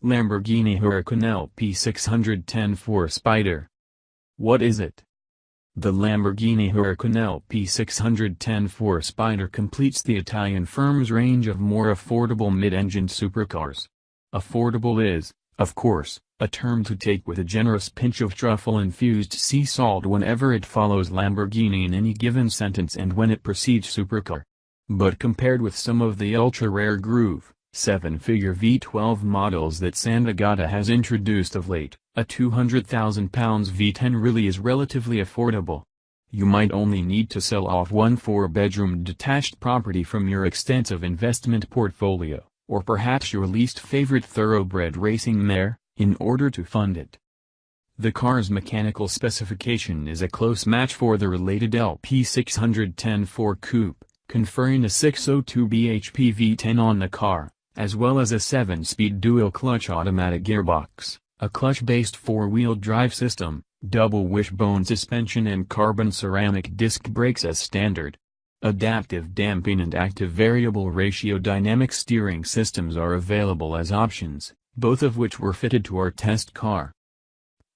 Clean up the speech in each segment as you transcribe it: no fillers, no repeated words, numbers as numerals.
Lamborghini Huracán LP610-4 Spyder. What is it? The Lamborghini Huracán LP610-4 Spyder completes the Italian firm's range of more affordable mid-engined supercars. Affordable is, of course, a term to take with a generous pinch of truffle-infused sea salt whenever it follows Lamborghini in any given sentence and when it precedes supercar. But compared with some of the ultra-rare groove, seven-figure V12 models that Sant'Agata has introduced of late, a £200,000 V10 really is relatively affordable. You might only need to sell off one 4-bedroom detached property from your extensive investment portfolio, or perhaps your least favorite thoroughbred racing mare, in order to fund it. The car's mechanical specification is a close match for the related LP610-4 coupe, conferring a 602 bhp V10 on the car, as well as a 7-speed dual-clutch automatic gearbox, a clutch-based 4-wheel drive system, double wishbone suspension and carbon ceramic disc brakes as standard. Adaptive damping and active variable ratio dynamic steering systems are available as options, both of which were fitted to our test car.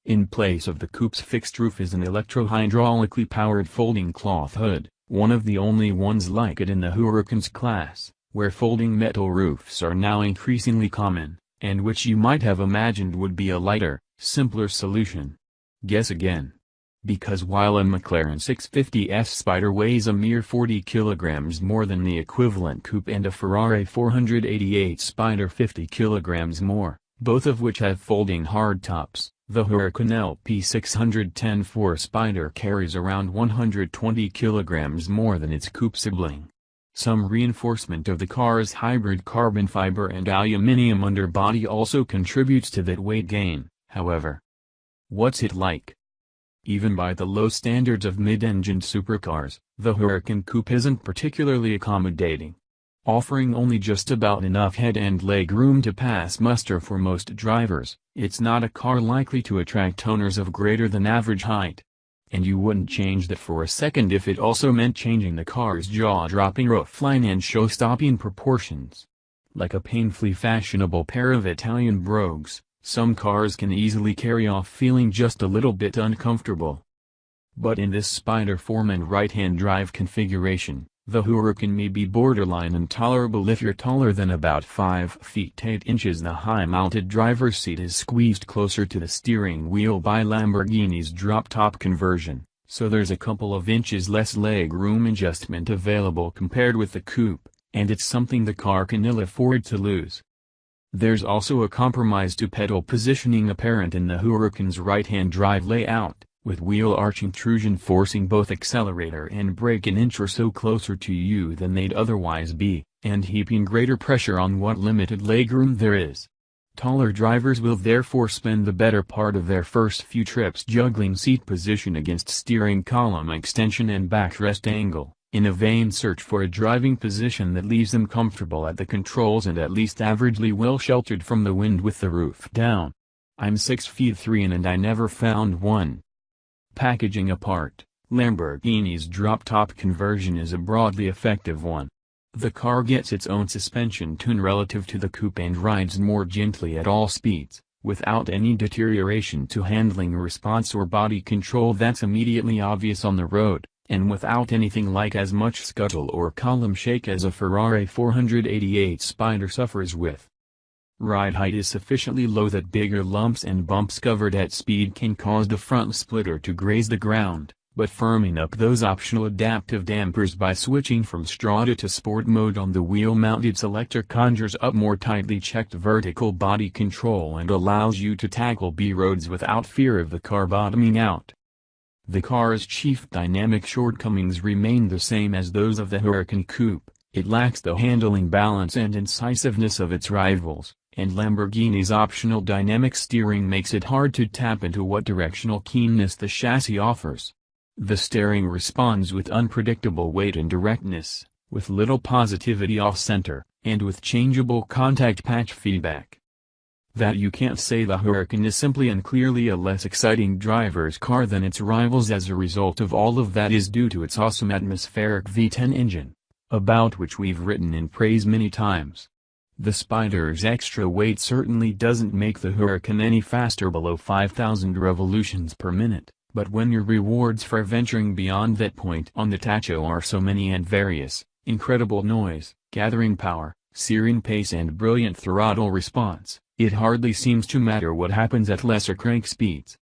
In place of the coupe's fixed roof is an electro-hydraulically powered folding cloth hood, one of the only ones like it in the Huracan's class, where folding metal roofs are now increasingly common, and which you might have imagined would be a lighter, simpler solution. Guess again. Because while a McLaren 650S Spyder weighs a mere 40 kilograms more than the equivalent coupe and a Ferrari 488 Spyder 50 kilograms more, both of which have folding hardtops, the Huracán LP610-4 Spyder carries around 120 kilograms more than its coupe sibling. Some reinforcement of the car's hybrid carbon fiber and aluminium underbody also contributes to that weight gain, however. What's it like? Even by the low standards of mid-engined supercars, the Huracan coupe isn't particularly accommodating. Offering only just about enough head and leg room to pass muster for most drivers, it's not a car likely to attract owners of greater than average height. And you wouldn't change that for a second if it also meant changing the car's jaw-dropping roofline and show-stopping proportions. Like a painfully fashionable pair of Italian brogues, some cars can easily carry off feeling just a little bit uncomfortable. But in this Spyder form and right-hand drive configuration, the Huracan may be borderline intolerable if you're taller than about 5 feet 8 inches. The high-mounted driver's seat is squeezed closer to the steering wheel by Lamborghini's drop-top conversion, so there's a couple of inches less leg room adjustment available compared with the coupe, and it's something the car can ill afford to lose. There's also a compromise to pedal positioning apparent in the Huracan's right-hand drive layout, with wheel arch intrusion forcing both accelerator and brake an inch or so closer to you than they'd otherwise be, and heaping greater pressure on what limited legroom there is. Taller drivers will therefore spend the better part of their first few trips juggling seat position against steering column extension and backrest angle, in a vain search for a driving position that leaves them comfortable at the controls and at least averagely well sheltered from the wind with the roof down. I'm 6 feet 3 and I never found one. Packaging apart, Lamborghini's drop-top conversion is a broadly effective one. The car gets its own suspension tune relative to the coupe and rides more gently at all speeds, without any deterioration to handling response or body control that's immediately obvious on the road, and without anything like as much scuttle or column shake as a Ferrari 488 Spyder suffers with. Ride height is sufficiently low that bigger lumps and bumps covered at speed can cause the front splitter to graze the ground, but firming up those optional adaptive dampers by switching from Strada to Sport mode on the wheel-mounted selector conjures up more tightly checked vertical body control and allows you to tackle B-roads without fear of the car bottoming out. The car's chief dynamic shortcomings remain the same as those of the Huracan coupe. It lacks the handling balance and incisiveness of its rivals, and Lamborghini's optional dynamic steering makes it hard to tap into what directional keenness the chassis offers. The steering responds with unpredictable weight and directness, with little positivity off-center, and with changeable contact patch feedback. That you can't say the Huracan is simply and clearly a less exciting driver's car than its rivals as a result of all of that is due to its awesome atmospheric V10 engine, about which we've written in praise many times. The Spyder's extra weight certainly doesn't make the Huracan any faster below 5,000 revolutions per minute, but when your rewards for venturing beyond that point on the Tacho are so many and various, incredible noise, gathering power, searing pace and brilliant throttle response, it hardly seems to matter what happens at lesser crank speeds.